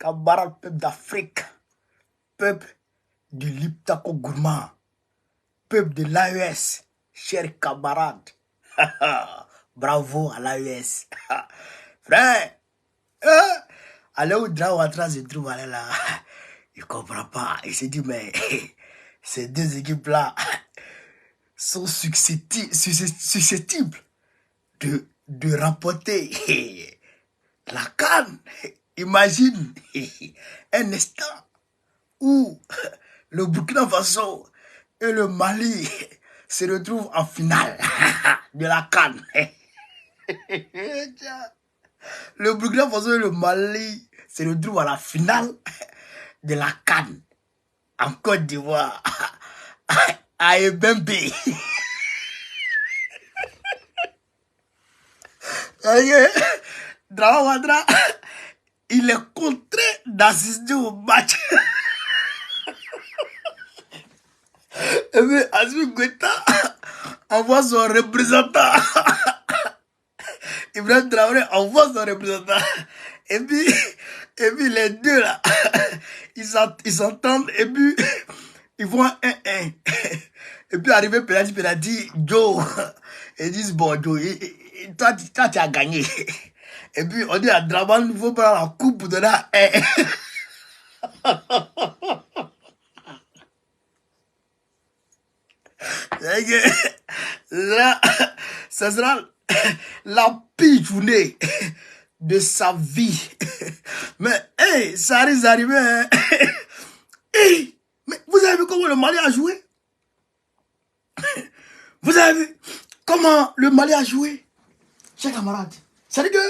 camarades peuple d'Afrique, peuple de l'Iptako Gourmand, peuple de l'AES, chers camarades. Bravo à l'AES. Frère, allez où Ouattara se trouve, allez là. Il ne comprend pas. Il s'est dit, mais ces deux équipes-là sont susceptibles de remporter la CAN. Imagine un instant où le Burkina Faso et le Mali se retrouvent en finale de la CAN. Le Burkina Faso et le Mali se retrouvent à la finale de la CAN en Côte d'Ivoire à Ebembe. Dramane Ouattara, il est contraint d'assister au match. Et puis Assimi Goïta envoie son représentant. Ibrahim Traoré envoie son représentant. Et puis les deux là, ils s'entendent et puis ils vont 1-1. Et puis arrivé penalty, Joe, ils disent bon Joe, toi tu as gagné. Et puis on dit à Dramane, il faut prendre la coupe pour donner à 1. Là, ça sera la pire journée de sa vie. Mais, hey, ça risque d'arriver. Hein. Hey, mais vous avez vu comment le Mali a joué? Vous avez vu comment le Mali a joué? Chers camarades, c'est-à-dire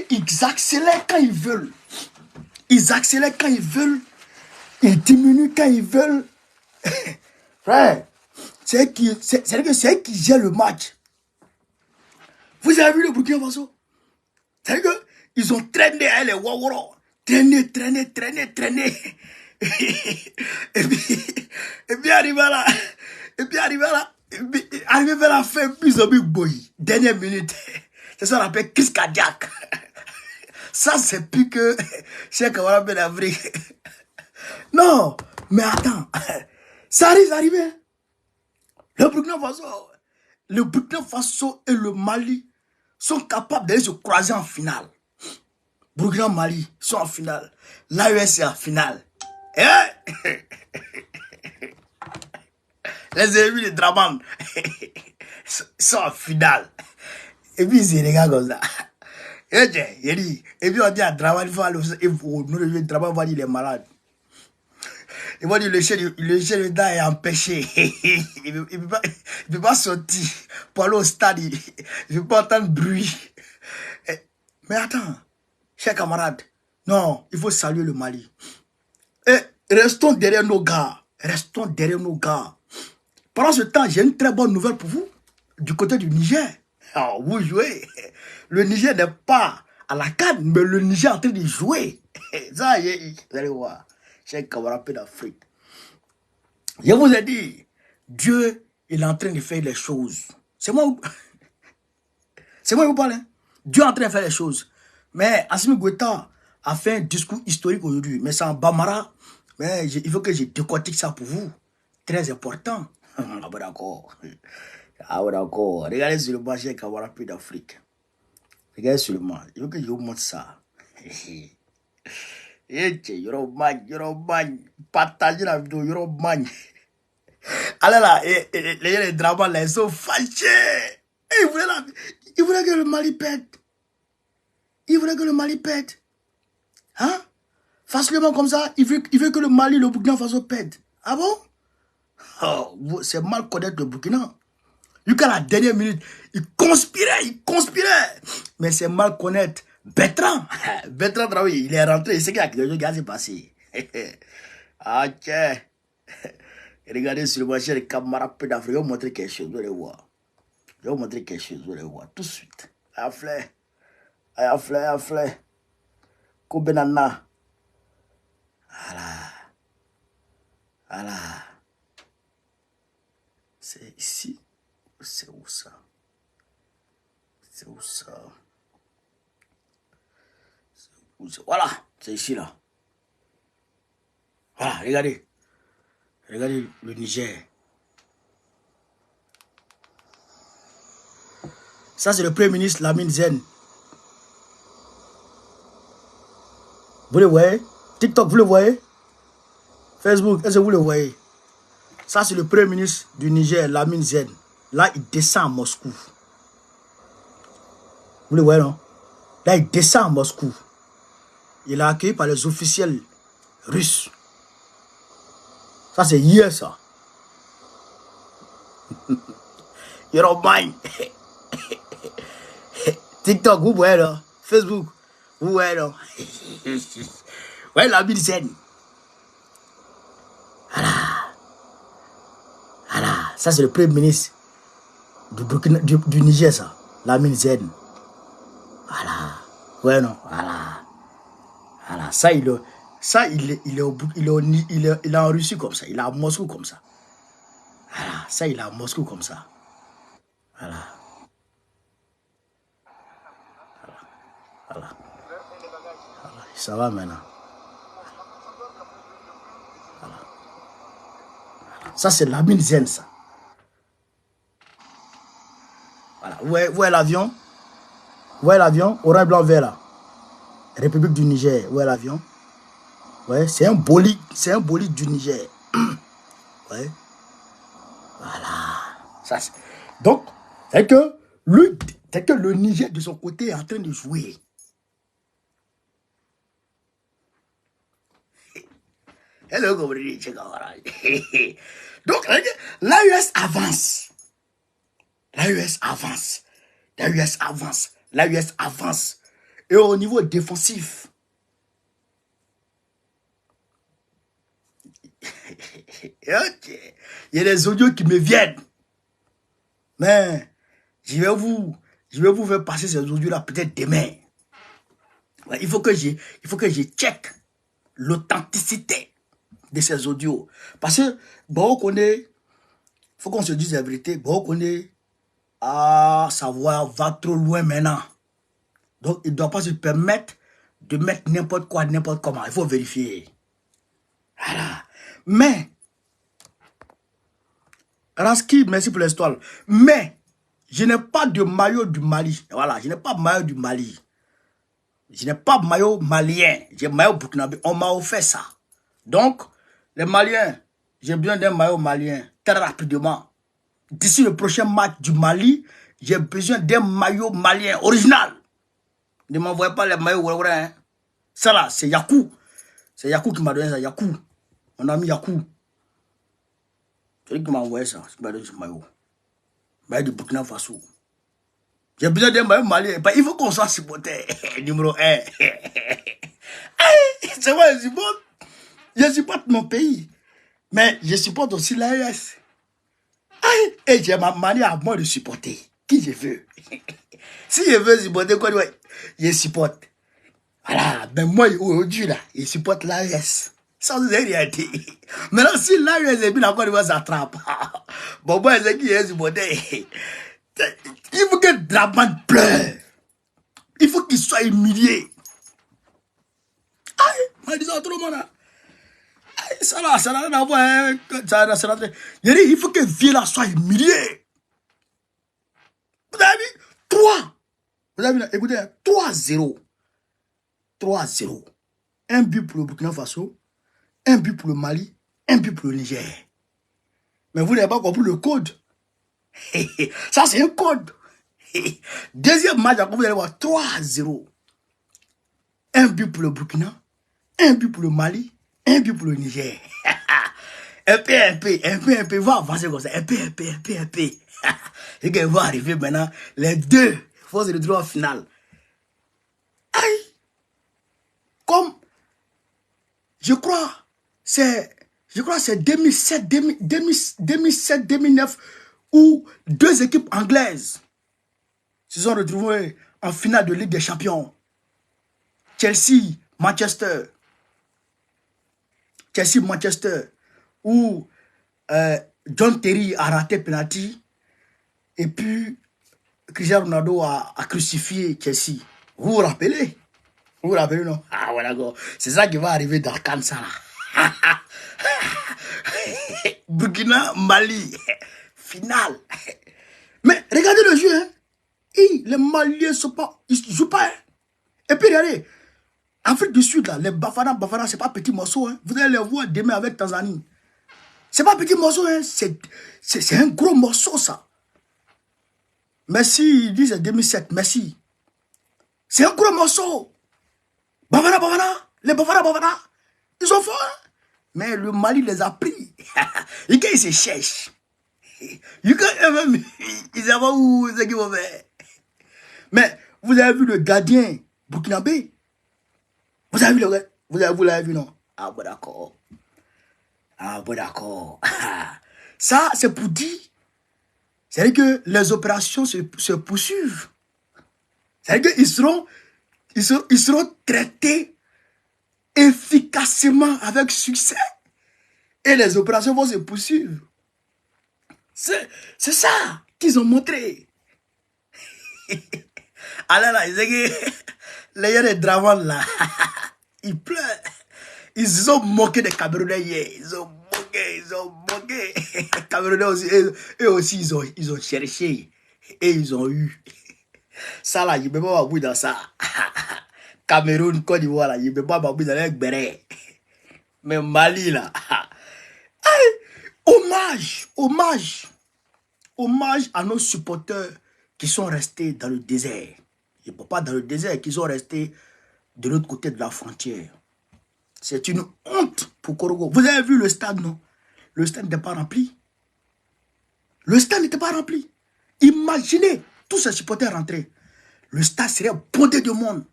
qu'ils accélèrent quand ils veulent. Ils accélèrent quand ils veulent. Ils diminuent quand ils veulent. Frère, c'est qui gère le match. Vous avez vu le Burkina Faso? C'est-à-dire qu'ils ont traîné à les Waworo. Traîné. Et puis arrivé là. Arrivé vers la fin, puis ils ont mis Boy. Dernière minute. C'est ça qu'on appelle crise cardiaque. Ça, c'est plus que chez Kamara Ben Afrique. Non, mais attends. Ça arrive d'arriver. Le Burkina Faso et le Mali sont capables d'aller se croiser en finale. Burkina Mali sont en finale. L'AES est en finale. Les ennemis de Dramane sont en finale. Et puis ils se regardent comme ça. Et puis on dit à Dramane, Dramane va dire il est malade. Il va dire le chien dedans est empêché. Il ne peut pas sortir pour aller au stade. Il ne peut pas entendre bruit. Mais attends, chers camarades, non, il faut saluer le Mali. Et restons derrière nos gars. Pendant ce temps, j'ai une très bonne nouvelle pour vous. Du côté du Niger. Alors, vous jouez. Le Niger n'est pas à la canne, mais le Niger est en train de jouer. Ça, vous allez voir. Chers camarades d'Afrique. Je vous ai dit, Dieu, il est en train de faire les choses. C'est moi qui vous parle. Hein? Dieu est en train de faire les choses. Mais Assimi Goïta a fait un discours historique aujourd'hui. Mais c'est en Bambara. Mais il faut que je décortique ça pour vous. Très important. Ah bon d'accord. Regardez sur le marché Kawarapé d'Afrique. Regardez sur le marché. Il faut que je vous montre ça. Yoroban. Partagez la vidéo. Yoroban. Allez là, les dramas là, ils sont fâchés. Ils voulaient que le Mali pète. Hein? Facilement comme ça, il veut que le Mali, le Burkina Faso pète. Ah bon? Oh, c'est mal connaître le Burkina. Jusqu'à la dernière minute, il conspirait. Mais c'est mal connaître Bertrand. Bertrand Traoré, il est rentré, il sait qu'il y a quelque chose qui s'est passé. Ok. Regardez sur le marché, les camarades d'Afrique, je vais vous montrer quelque chose, vous allez voir. Tout de suite. Aflé. Koubenana. Voilà. C'est ici. C'est où ça? Voilà, c'est ici là. Voilà, regardez. Regardez le Niger. Ça, c'est le Premier ministre Lamine Zen. Vous le voyez? TikTok, vous le voyez? Facebook, est-ce que vous le voyez? Ça, c'est le Premier ministre du Niger, Lamine Zen. Là, il descend à Moscou. Vous le voyez, non? Là, il descend à Moscou. Il est accueilli par les officiels russes. Ça, c'est hier, ça. Yoromai. TikTok, vous voyez, là? Facebook, vous voyez, là? Ouais, Lamine Zen. Voilà. Ça, c'est le Premier ministre du Niger, ça. Lamine Zen. Voilà. Ouais, non. Voilà. Voilà. Ça, il est en Russie comme ça. Il est à Moscou comme ça. Voilà. Ça, il est à Moscou comme ça. Voilà. Voilà. Voilà. Ça va maintenant. Voilà. Ça, c'est Lamine Zen, ça. Voilà. Où est l'avion? Où est l'avion? Orange, blanc, vert, là. République du Niger. Où est l'avion? Ouais, c'est un bolide. C'est un bolide du Niger. Ouais. Voilà. Ça, donc, c'est que le Niger, de son côté, est en train de jouer. Hello, donc, l'AUS avance. L'AUS avance. L'AUS avance. L'AUS avance. Et au niveau défensif, okay. Il y a des audios qui me viennent. Mais je vais vous faire passer ces audios-là peut-être demain. Ouais, il faut que je check l'authenticité de ces audios. Parce que, bon, il faut qu'on se dise la vérité. Bon, sa voix va trop loin maintenant. Donc, il ne doit pas se permettre de mettre n'importe quoi, n'importe comment. Il faut vérifier. Voilà. Mais, Raski, merci pour l'histoire. Mais, je n'ai pas de maillot du Mali. Voilà, je n'ai pas de maillot du Mali. Je n'ai pas de maillot malien. J'ai maillot burkinabé. On m'a offert ça. Donc, les Maliens, j'ai besoin d'un maillot malien très rapidement. D'ici le prochain match du Mali, j'ai besoin d'un maillot malien original. Ne m'envoyez pas les maillots. Hein. Ça là, c'est Yakou. C'est Yakou qui m'a donné ça. Yakou. Mon ami Yakou. C'est lui qui m'a envoyé ça. Qui m'a donné ce maillot. Maillot du Burkina Faso. J'ai besoin d'un maillot malien. Il faut qu'on soit supporter. Numéro 1. C'est moi, je supporte. Je supporte mon pays. Mais je supporte aussi l'AES. Et j'ai ma manière à moi de supporter. Qui je veux. Si je veux supporter quoi, je supporte. Voilà. Mais moi, aujourd'hui, là, je supporte l'AES. Ça, vous avez rien dit. Maintenant, si l'AES est bien encore, il va s'attraper. Bon, moi, c'est qui est supporté. Il faut que Draman pleure. Il faut qu'il soit humilié. Moi, je dis ça trop, mon. Ça n'a rien à voir. Il faut que Villa soit humilié. Vous avez vu 3. Vous avez vu, écoutez, 3-0. 3-0. Un but pour le Burkina Faso, un but pour le Mali, un but pour le Niger. Mais vous n'avez pas compris le code. Ça, c'est un code. Deuxième match, vous allez voir 3-0. Un but pour le Burkina, un but pour le Mali, un but pour le Niger. Un peu, va avancer comme ça. Un peu. Et qu'il va arriver maintenant, les deux, force de droit final. Aïe! Comme, je crois, c'est 2007-2009 où deux équipes anglaises se sont retrouvées en finale de Ligue des Champions. Chelsea, Manchester, où John Terry a raté penalty et puis Cristiano Ronaldo a crucifié Chelsea. Vous vous rappelez? Vous vous rappelez, non? Ah, voilà, d'accord. C'est ça qui va arriver dans Cannes, ça, là. Burkina, Mali. Finale. Mais regardez le jeu, hein. Les Maliens ils jouent pas, hein. Et puis regardez, Afrique du Sud, là, les Bafana, c'est pas petit morceau, hein. Vous allez les voir demain avec Tanzanie. C'est pas petit morceau, hein. C'est un gros morceau, ça. Merci, ils disent 2007, merci. C'est un gros morceau. Bafana, les Bafana, ils sont forts, hein. Mais le Mali les a pris. Ils se cherchent. Ils savent où c'est qu'ils vont faire. Mais vous avez vu le gardien burkinabé? Vous avez vu vous l'avez vu, non? Ah bon, d'accord. Ah bon, d'accord. Ça, c'est pour dire. C'est-à-dire que les opérations se poursuivent. C'est-à-dire qu'ils seront traités efficacement avec succès. Et les opérations vont se poursuivre. C'est ça qu'ils ont montré. Alors là, les gars des dragons là, ils pleurent. Ils ont moqué des Camerounais hier. Ils ont moqué. Les Camerounais aussi, eux aussi, ils ont cherché. Et ils ont eu. Ça là, il ne peut pas m'abouiller dans ça. Cameroun, Côte d'Ivoire là, il ne peut pas m'abouiller dans les bérets. Mais Mali là. Hommage à nos supporters qui sont restés dans le désert. Ils ne sont pas dans le désert, qui sont restés de l'autre côté de la frontière. C'est une honte pour Korogo. Vous avez vu le stade, non? Le stade n'était pas rempli. Le stade n'était pas rempli. Imaginez tous ces supporters rentrés. Le stade serait bondé de monde.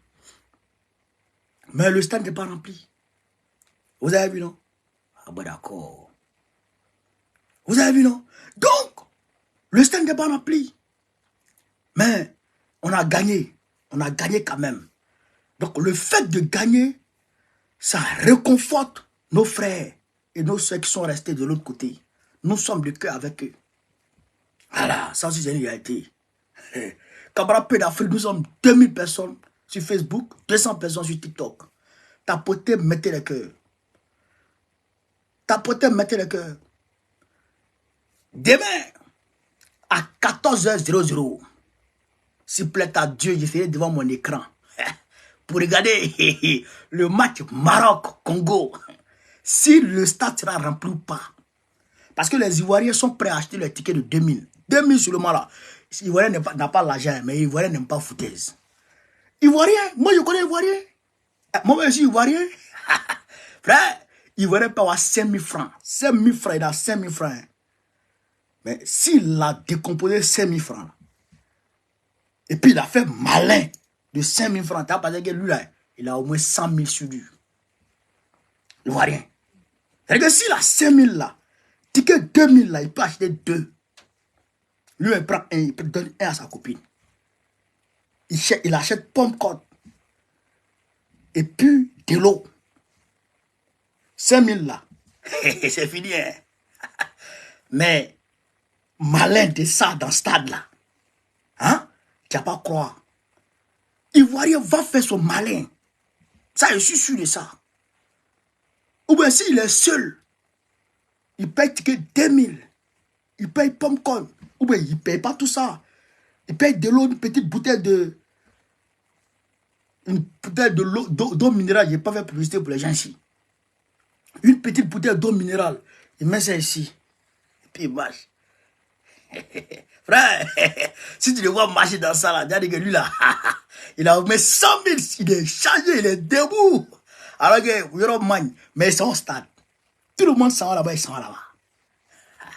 Mais le stade n'était pas rempli. Vous avez vu, non? Ah bon, d'accord. Vous avez vu, non? Donc, le stade n'était pas rempli. Mais on a gagné. On a gagné quand même. Donc, le fait de gagner, ça réconforte nos frères et nos soeurs qui sont restés de l'autre côté. Nous sommes de cœur avec eux. Voilà, ça aussi c'est une réalité. Camarade Peu d'Afrique, nous sommes 2000 personnes sur Facebook, 200 personnes sur TikTok. Tapotez, mettez le cœur. Tapotez, mettez le cœur. Demain, à 14h00, s'il plaît à Dieu, je serai devant mon écran pour regarder le match Maroc-Congo. Si le stade sera rempli ou pas. Parce que les Ivoiriens sont prêts à acheter le ticket de 2000. 2000 seulement là. Les Ivoiriens n'ont pas l'argent, mais les Ivoiriens n'aiment pas foutaise. Ivoiriens, moi je connais Ivoiriens. Moi je suis Ivoirien. Frère, Ivoirien peut avoir 5000 francs. 5000 francs, il a 5000 francs. Mais s'il a décomposé 5000 francs, et puis il a fait malin de 5000 francs, tu as pas dit que lui là, il a au moins 100 000 sur lui. Ivoirien. C'est-à-dire que s'il a 5000 là, ticket 2000 là, il peut acheter 2. Lui, il prend un, il donne un à sa copine. Il achète pomme corn. Et puis de l'eau. 5000 là. C'est fini. Hein? Mais malin de ça dans ce stade là. Hein? Tu n'as pas croire. Ivoirien va faire son malin. Ça, je suis sûr de ça. Ou bien s'il est seul, il paye ticket 2000. Il paye pomme corn. Ou bien il ne paye pas tout ça. Il paye de l'eau, une petite bouteille de... Une bouteille d'eau minérale. Je n'ai pas fait publicité pour les gens ici. Une petite bouteille d'eau minérale. Il met ça ici. Et puis il marche. Frère, si tu le vois marcher dans ça, là, dis que lui là, il a mis 100 000, il est chargé, il est debout. Alors que, Europe man, mais c'est au stade. Tout le monde s'en va là-bas, il s'en va là-bas.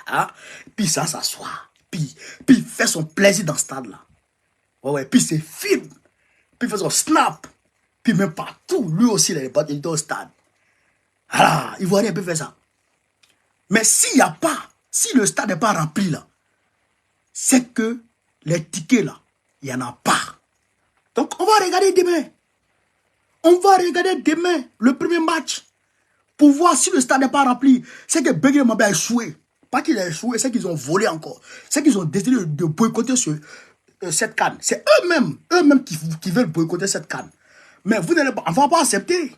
Hein? Puis ça s'assoit. Puis il fait son plaisir dans ce stade-là. Ouais, puis c'est film. Puis il fait son snap. Puis même partout, lui aussi, il est au stade. Voilà, Ivoirien peut faire ça. Mais s'il n'y a pas, si le stade n'est pas rempli là, c'est que les tickets là, il n'y en a pas. Donc on va regarder demain. On va regarder demain le premier match pour voir si le stade n'est pas rempli. C'est que Begué Mabé a échoué. Pas qu'il a échoué, c'est qu'ils ont volé encore. C'est qu'ils ont décidé de boycotter cette canne. C'est eux-mêmes qui veulent boycotter cette canne. Mais vous n'allez pas, on ne va pas accepter.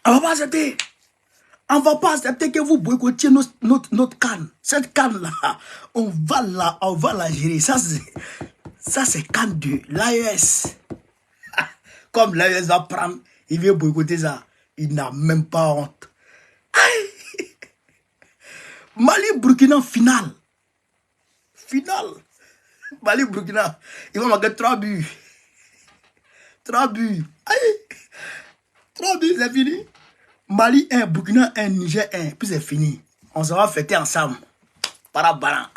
On ne va pas accepter. On ne va pas accepter que vous boycottiez notre canne. Cette canne-là, on va la gérer. Ça, c'est canne de l'AES. Comme l'AES va prendre, il vient boycotter ça. Il n'a même pas honte. Aïe. Mali-Burkina, finale. Finale. Mali-Burkina, il va marquer 3 buts. 3 buts. Aïe. 3 buts, c'est fini. Mali 1, Burkina 1, Niger 1. Puis c'est fini. On se va fêter ensemble. Parabana.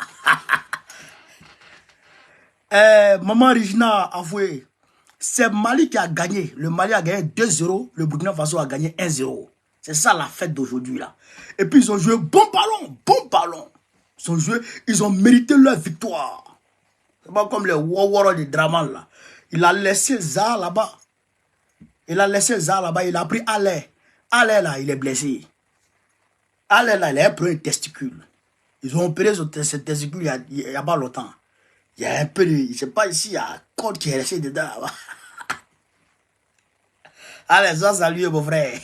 Maman Regina a avoué. C'est Mali qui a gagné. Le Mali a gagné 2-0. Le Burkina Faso a gagné 1-0. C'est ça la fête d'aujourd'hui là. Et puis ils ont joué bon ballon. Bon ballon. Ils ont mérité leur victoire. C'est pas comme les Wawara de Draman là. Il a laissé Za là-bas. Il a pris Allais. Allais là, il est blessé. Allais là, il a pris un testicule. Ils ont opéré ce testicule il y a pas longtemps. Il y a un peu de... Je sais pas ici, il y a un code qui est resté dedans. Allez, ça, salut mon frère.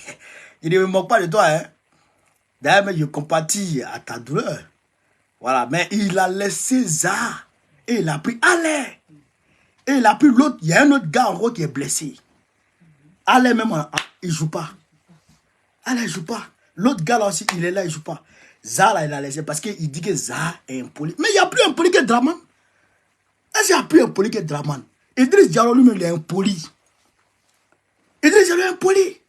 Je ne me moque pas de toi. Hein. D'ailleurs, mais je compatis à ta douleur. Voilà, mais il a laissé ça. Et il a pris Allez. Et il a pris l'autre. Il y a un autre gars en gros qui est blessé. Allez, même, il ne joue pas. Allez, il ne joue pas. L'autre gars là aussi, il est là, il ne joue pas. Za là, il a laissé parce qu'il dit que Za est impoli. Mais il n'y a plus un poli que Draman. Est-ce qu'il n'y a plus un poli que Draman? Idriss Diallo lui-même, il est impoli. Idriss Diallo est impoli.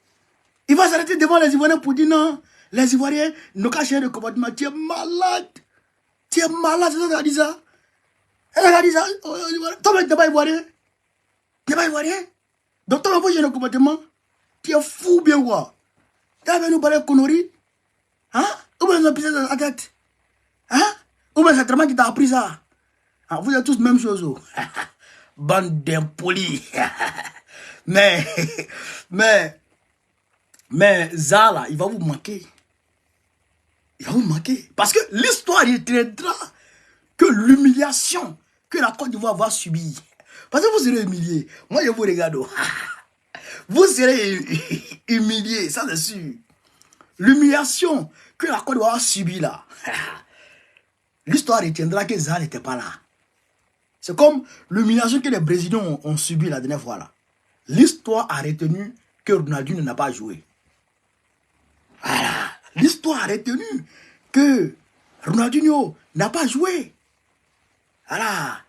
Il va s'arrêter devant les Ivoiriens pour dire non, les Ivoiriens n'ont qu'à changer de comportement. Tu es malade. Tu es malade, c'est ça qu'elle a dit ça. Elle a dit ça. Toi, tu n'es pas Ivoirien. Tu n'es pas Ivoirien. Donc, toi, il faut changer de comportement. Tu es fou, bien quoi. Tu as venu parler de conneries. Hein? Ou bien ils ont pissé dans la tête. Hein? Ou bien c'est vraiment qui t'a appris ça. Ah, vous êtes tous même chose. Bande d'impolis. mais Zala, il va vous manquer. Il va vous manquer. Parce que l'histoire retiendra que l'humiliation que la Côte d'Ivoire va subir. Parce que vous serez humiliés. Moi, je vous regarde. Vous serez humiliés, ça c'est sûr. L'humiliation que la Côte d'Ivoire a subie là. L'histoire retiendra que Zala n'était pas là. C'est comme l'humiliation que les Brésiliens ont subi la dernière fois là. L'histoire a retenu que Ronaldinho n'a pas joué. Voilà. L'histoire a retenu que Ronaldinho n'a pas joué. Voilà.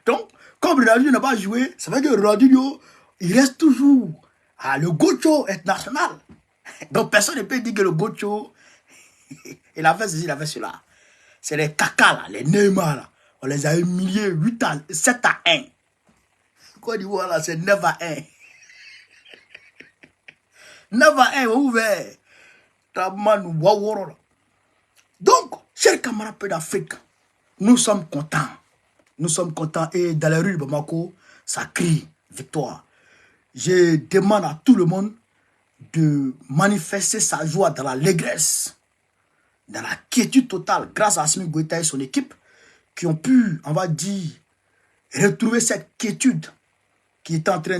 Donc, comme Ronaldinho n'a pas joué, ça veut dire que Ronaldinho, il reste toujours le Gocho international. Donc, personne ne peut dire que le Gocho, il a fait ceci, il a fait cela. C'est les caca là, les Neymar là. On les a humiliés 7-1. Côte d'Ivoire là, c'est 9-1. 9-1, ouvert. Donc, chers camarades d'Afrique, nous sommes contents. Nous sommes contents. Et dans les rues de Bamako, ça crie victoire. Je demande à tout le monde de manifester sa joie dans l'allégresse, dans la quiétude totale, grâce à Assimi Goïta et son équipe, qui ont pu, on va dire, retrouver cette quiétude qui était en train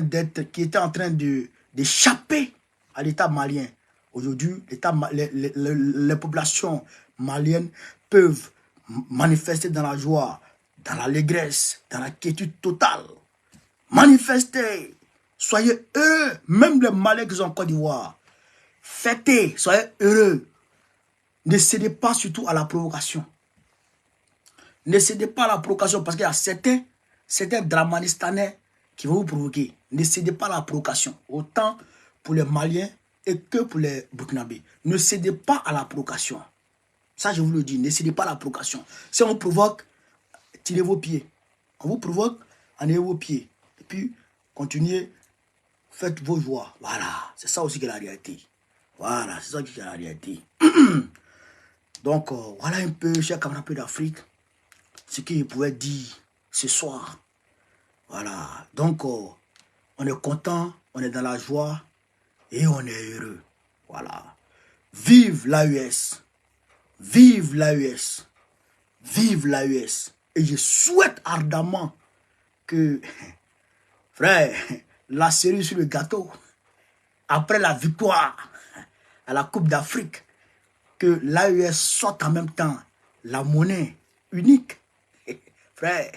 d'échapper à l'État malien. Aujourd'hui, les populations maliennes peuvent manifester dans la joie, dans l'allégresse, dans la quiétude totale. Manifestez, soyez heureux, même les Maliens qui sont en Côte d'Ivoire. Fêtez, soyez heureux. Ne cédez pas surtout à la provocation. Ne cédez pas à la provocation parce qu'il y a certains Dramanistanais qui vont vous provoquer. Ne cédez pas à la provocation. Autant pour les Maliens et que pour les Burkinabés. Ne cédez pas à la provocation. Ça, je vous le dis. Ne cédez pas à la provocation. Si on provoque, tirez vos pieds. On vous provoque, enlevez vos pieds. Et puis, continuez, faites vos joies. Voilà. C'est ça aussi qui est la réalité. Voilà. C'est ça qui est la réalité. Donc, voilà un peu, chers camarades d'Afrique, ce qu'il pouvait dire ce soir. Voilà. Donc, on est content, on est dans la joie et on est heureux. Voilà. Vive l'AES. Vive l'AES. Vive l'AES. Et je souhaite ardemment que Frère, la cerise sur le gâteau, après la victoire à la Coupe d'Afrique, que l'AES sorte en même temps la monnaie unique. Frère,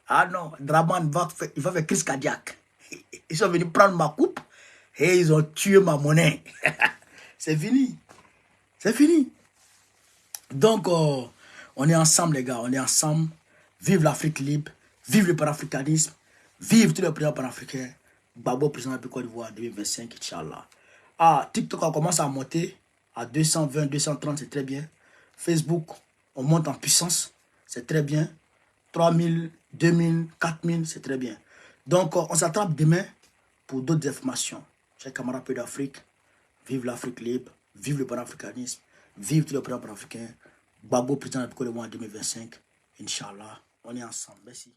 ah non, Draman il va faire crise cardiaque. Ils sont venus prendre ma coupe et ils ont tué ma monnaie. C'est fini. C'est fini. Donc, on est ensemble, les gars. On est ensemble. Vive l'Afrique libre. Vive le panafricanisme. Vive tous les présidents panafricains. Gbagbo, président de la Côte d'Ivoire 2025, Inch'Allah. Ah, TikTok, on commence à monter à 220, 230, c'est très bien. Facebook, on monte en puissance. C'est très bien. 3000, 2000, 4000, c'est très bien. Donc, on s'attrape demain pour d'autres informations. Chers camarades peu d'Afrique, vive l'Afrique libre, vive le panafricanisme, vive tous les présidents panafricains. Gbagbo, président de la Côte d'Ivoire en 2025. Inch'Allah, on est ensemble. Merci.